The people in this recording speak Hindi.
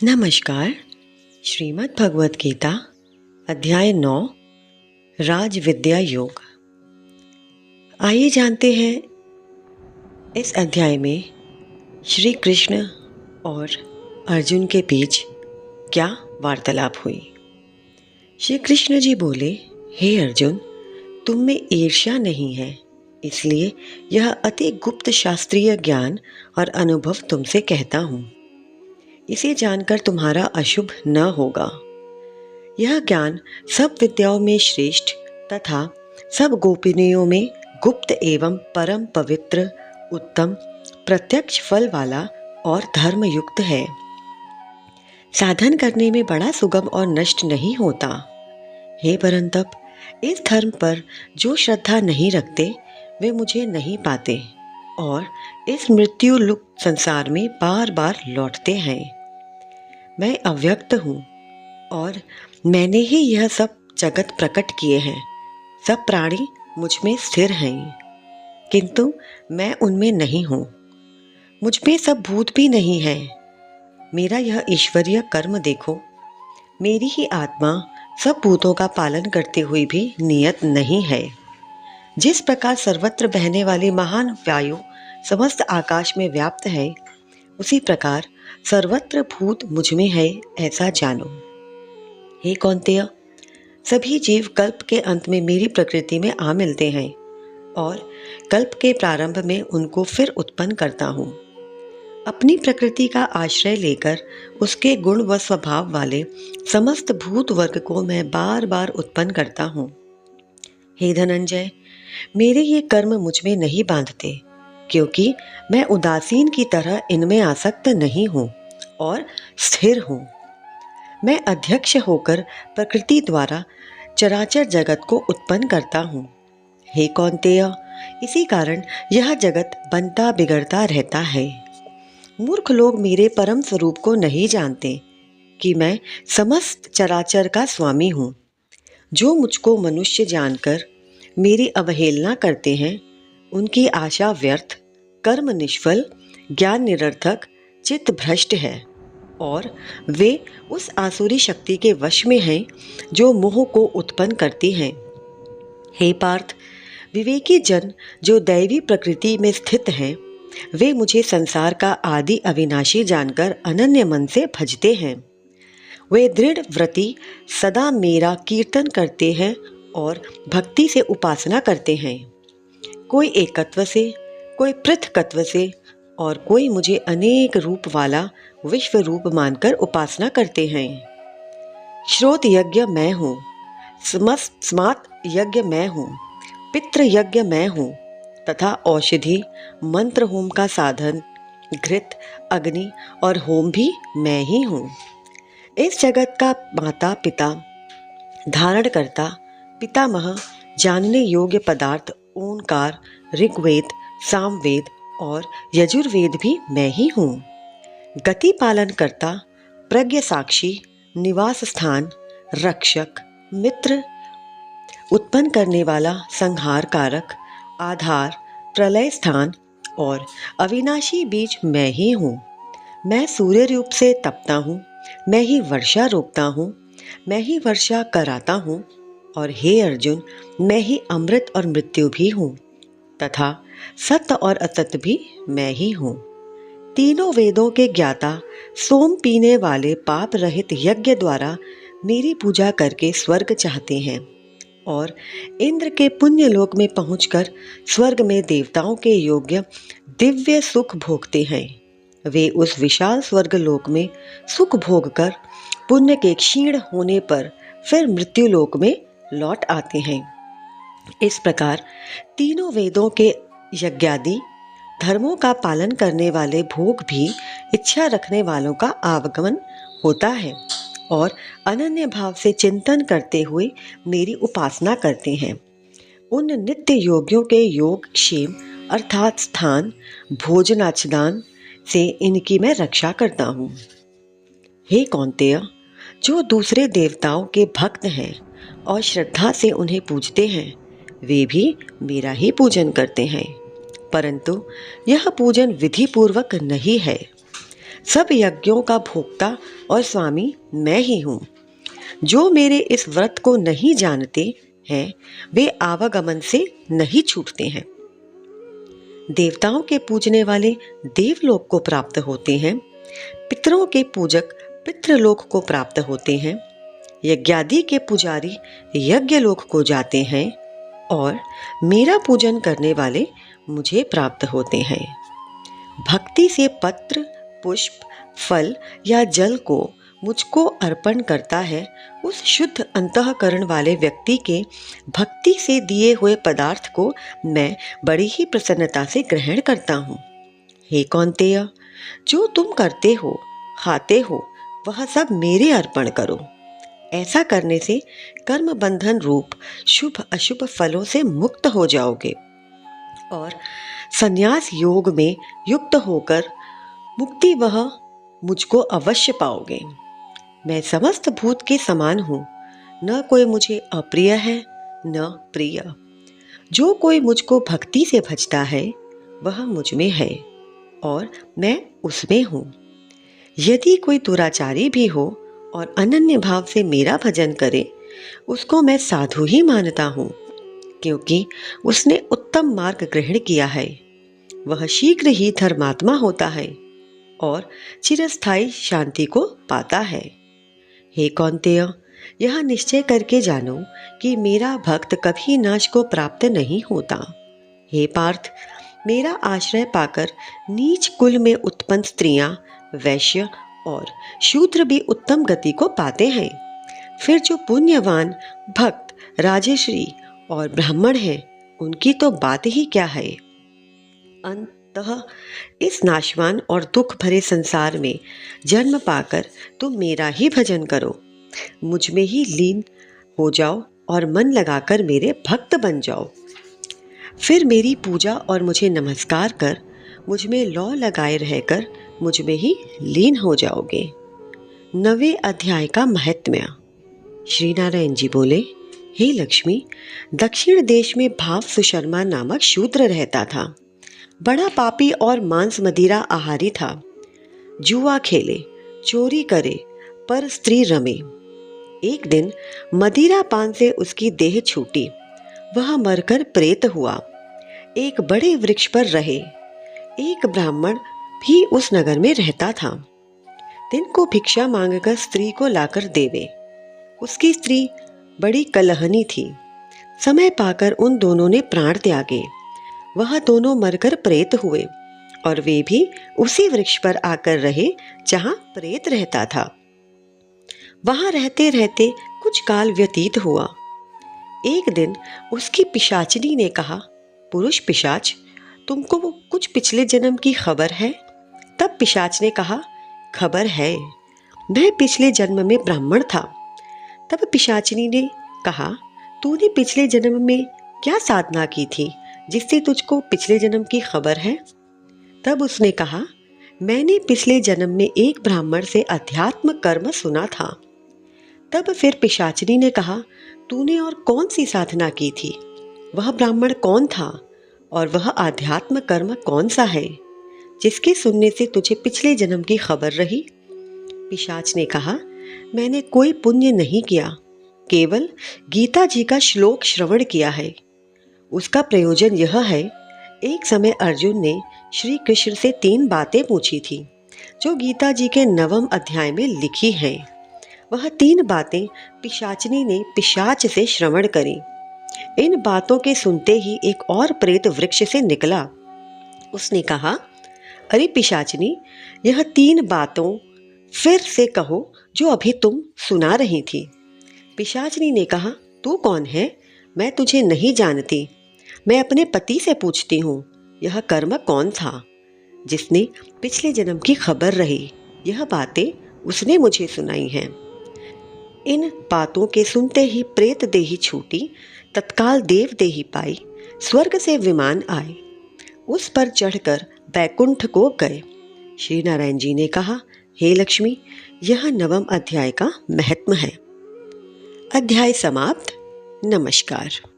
नमस्कार। श्रीमद् भगवत गीता अध्याय 9 राज विद्या योग। आइए जानते हैं इस अध्याय में श्री कृष्ण और अर्जुन के बीच क्या वार्तालाप हुई। श्री कृष्ण जी बोले, हे अर्जुन, तुम में ईर्ष्या नहीं है, इसलिए यह अति गुप्त शास्त्रीय ज्ञान और अनुभव तुमसे कहता हूँ। इसे जानकर तुम्हारा अशुभ न होगा। यह ज्ञान सब विद्याओं में श्रेष्ठ तथा सब गोपनीयों में गुप्त एवं परम पवित्र, उत्तम, प्रत्यक्ष फल वाला और धर्म युक्त है। साधन करने में बड़ा सुगम और नष्ट नहीं होता। हे परंतप, इस धर्म पर जो श्रद्धा नहीं रखते वे मुझे नहीं पाते और इस मृत्यु लुप्त संसार में बार बार लौटते हैं। मैं अव्यक्त हूँ और मैंने ही यह सब जगत प्रकट किए हैं। सब प्राणी मुझ में स्थिर हैं, किंतु मैं उनमें नहीं हूँ। मुझ में सब भूत भी नहीं है। मेरा यह ईश्वरीय कर्म देखो। मेरी ही आत्मा सब भूतों का पालन करते हुए भी नियत नहीं है। जिस प्रकार सर्वत्र बहने वाली महान वायु समस्त आकाश में व्याप्त है, उसी प्रकार सर्वत्र भूत मुझ में है, ऐसा जानो। हे कौन्तेय, सभी जीव कल्प के अंत में मेरी प्रकृति में आ मिलते हैं और कल्प के प्रारंभ में उनको फिर उत्पन्न करता हूँ। अपनी प्रकृति का आश्रय लेकर उसके गुण व स्वभाव वाले समस्त भूत वर्ग को मैं बार बार उत्पन्न करता हूँ। हे धनंजय, मेरे ये कर्म मुझ में नहीं बांधते, क्योंकि मैं उदासीन की तरह इनमें आसक्त नहीं हूँ और स्थिर हूँ। मैं अध्यक्ष होकर प्रकृति द्वारा चराचर जगत को उत्पन्न करता हूँ। हे कौन्तेय, इसी कारण यह जगत बनता बिगड़ता रहता है। मूर्ख लोग मेरे परम स्वरूप को नहीं जानते कि मैं समस्त चराचर का स्वामी हूँ। जो मुझको मनुष्य जानकर मेरी अवहेलना करते हैं, उनकी आशा व्यर्थ, कर्म निष्फल, ज्ञान निरर्थक, चित्त भ्रष्ट है और वे उस आसुरी शक्ति के वश में हैं जो मोह को उत्पन्न करती हैं। हे पार्थ, विवेकी जन जो दैवी प्रकृति में स्थित हैं, वे मुझे संसार का आदि अविनाशी जानकर अनन्य मन से भजते हैं। वे दृढ़ व्रती सदा मेरा कीर्तन करते हैं और भक्ति से उपासना करते हैं। कोई एकत्व से, कोई पृथकत्व से और कोई मुझे अनेक रूप वाला विश्व रूप मानकर उपासना करते हैं। श्रोत यज्ञ मैं हूँ, स्मात यज्ञ मैं हूँ, पितृ यज्ञ मैं हूँ तथा औषधि, मंत्र होम का साधन, घृत, अग्नि और होम भी मैं ही हूँ। इस जगत का माता पिता, धारण करता, पितामह, जानने योग्य पदार्थ, ओंकार, ऋग्वेद, सामवेद और यजुर्वेद भी मैं ही हूँ। गति पालन करता, प्रज्ञ साक्षी, निवास स्थान, रक्षक, मित्र, उत्पन्न करने वाला, संहार कारक, आधार, प्रलय स्थान और अविनाशी बीज मैं ही हूँ। मैं सूर्य रूप से तपता हूँ, मैं ही वर्षा रोकता हूँ, मैं ही वर्षा कराता हूँ और हे अर्जुन, मैं ही अमृत और मृत्यु भी हूँ तथा सत्य और असत्य भी मैं ही हूँ। तीनों वेदों के ज्ञाता, सोम पीने वाले पाप रहित यज्ञ द्वारा मेरी पूजा करके स्वर्ग चाहते हैं और इंद्र के पुण्य लोक में पहुंचकर स्वर्ग में देवताओं के योग्य दिव्य सुख भोगते हैं। वे उस विशाल स्वर्ग लोक में सुख भोग कर पुण्य के क्षीण होने पर फिर मृत्यु लोक में लौट आते हैं। इस प्रकार तीनों वेदों के यज्ञादि धर्मों का पालन करने वाले भोग भी इच्छा रखने वालों का आगमन होता है और अनन्य भाव से चिंतन करते हुए मेरी उपासना करते हैं। उन नित्य योगियों के योग क्षेम अर्थात स्थान, भोजनाचदान से इनकी मैं रक्षा करता हूँ। हे कौन्तेय, जो दूसरे देवताओं के भक्त हैं और श्रद्धा से उन्हें पूजते हैं, वे भी मेरा ही पूजन करते हैं, परंतु यह पूजन विधि पूर्वक नहीं है। सब यज्ञों का भोक्ता और स्वामी मैं ही हूँ। जो मेरे इस व्रत को नहीं जानते हैं वे आवागमन से नहीं छूटते हैं। देवताओं के पूजने वाले देवलोक को प्राप्त होते हैं, पितरों के पूजक पितृलोक को प्राप्त होते हैं, यज्ञादि के पुजारी यज्ञलोक को जाते हैं और मेरा पूजन करने वाले मुझे प्राप्त होते हैं। भक्ति से पत्र, पुष्प, फल या जल को मुझको अर्पण करता है, उस शुद्ध अंतःकरण वाले व्यक्ति के भक्ति से दिए हुए पदार्थ को मैं बड़ी ही प्रसन्नता से ग्रहण करता हूँ। हे कौन्तेय, जो तुम करते हो, खाते हो, वह सब मेरे अर्पण करो। ऐसा करने से कर्म बंधन रूप शुभ अशुभ फलों से मुक्त हो जाओगे और संन्यास योग में युक्त होकर मुक्ति वह मुझको अवश्य पाओगे। मैं समस्त भूत के समान हूँ, न कोई मुझे अप्रिय है न प्रिय। जो कोई मुझको भक्ति से भजता है वह मुझ में है और मैं उसमें हूँ। यदि कोई दुराचारी भी हो और अनन्य भाव से मेरा भजन करे, उसको मैं साधु ही मानता हूँ, क्योंकि उसने उत्तम मार्ग ग्रहण किया है। वह शीघ्र ही धर्मात्मा होता है और चिरस्थायी शांति को पाता है। हे कौन्तेय, यह निश्चय करके जानो कि मेरा भक्त कभी नाश को प्राप्त नहीं होता। हे पार्थ, मेरा आश्रय पाकर नीच कुल में उत्पन्न स्त्रियां, वैश्य और शूद्र भी उत्तम गति को पाते हैं। फिर जो पुण्यवान भक्त, राजश्री और ब्राह्मण हैं, उनकी तो बात ही क्या है। अतः इस नाशवान और दुख भरे संसार में जन्म पाकर तुम मेरा ही भजन करो, मुझ में ही लीन हो जाओ और मन लगाकर मेरे भक्त बन जाओ। फिर मेरी पूजा और मुझे नमस्कार कर मुझ में लौ लगाए रहकर मुझ में ही लीन हो जाओगे। 9वें अध्याय का महात्म्य। श्री नारायण जी बोले, हे लक्ष्मी, दक्षिण देश में भाव सुशर्मा नामक शूद्र रहता था। बड़ा पापी और मांस मदिरा आहारी था। जुआ खेले, चोरी करे, पर स्त्री रमे। एक दिन मदिरा पान से उसकी देह छूटी, वह मरकर प्रेत हुआ। एक बड़े वृक्ष पर रहे। एक ब्राह्मण भी उस नगर में रहता था। दिन को भिक्षा मांगकर स्त्री को लाकर देवे। उसकी स्त्री बड़ी कलहनी थी। समय पाकर उन दोनों ने प्राण त्यागे। वह दोनों मरकर प्रेत हुए और वे भी उसी वृक्ष पर आकर रहे जहां प्रेत रहता था। वहां रहते रहते कुछ काल व्यतीत हुआ। एक दिन उसकी पिशाचिनी ने कहा, पुरुष पिशाच, तुमको वो कुछ पिछले जन्म की खबर है? तब पिशाच ने कहा, खबर है, मैं पिछले जन्म में ब्राह्मण था। तब पिशाचिनी ने कहा, तूने पिछले जन्म में क्या साधना की थी जिससे तुझको पिछले जन्म की खबर है? तब उसने कहा, मैंने पिछले जन्म में एक ब्राह्मण से अध्यात्म कर्म सुना था। तब फिर पिशाचिनी ने कहा, तूने और कौन सी साधना की थी? वह ब्राह्मण कौन था और वह आध्यात्म कर्म कौन सा है जिसके सुनने से तुझे पिछले जन्म की खबर रही? पिशाच ने कहा, मैंने कोई पुण्य नहीं किया, केवल गीता जी का श्लोक श्रवण किया है। उसका प्रयोजन यह है, एक समय अर्जुन ने श्री कृष्ण से 3 बातें पूछी थी जो गीता जी के 9वें अध्याय में लिखी हैं। वह 3 बातें पिशाचिनी ने पिशाच से श्रवण करी। इन बातों के सुनते ही एक और प्रेत वृक्ष से निकला। उसने कहा, अरे पिशाचिनी, यह 3 बातों फिर से कहो जो अभी तुम सुना रही थी। पिशाचिनी ने कहा, तू कौन है? मैं तुझे नहीं जानती। मैं अपने पति से पूछती हूँ, यह कर्म कौन था जिसने पिछले जन्म की खबर रही? यह बातें उसने मुझे सुनाई हैं। इन बातों के सुनते ही प्रेत देही छूटी, तत्काल देव देही पाई, स्वर्ग से विमान आए, उस पर चढ़कर बैकुंठ को गए। श्री नारायण जी ने कहा, हे लक्ष्मी, यह 9वें अध्याय का महात्म्य है। अध्याय समाप्त। नमस्कार।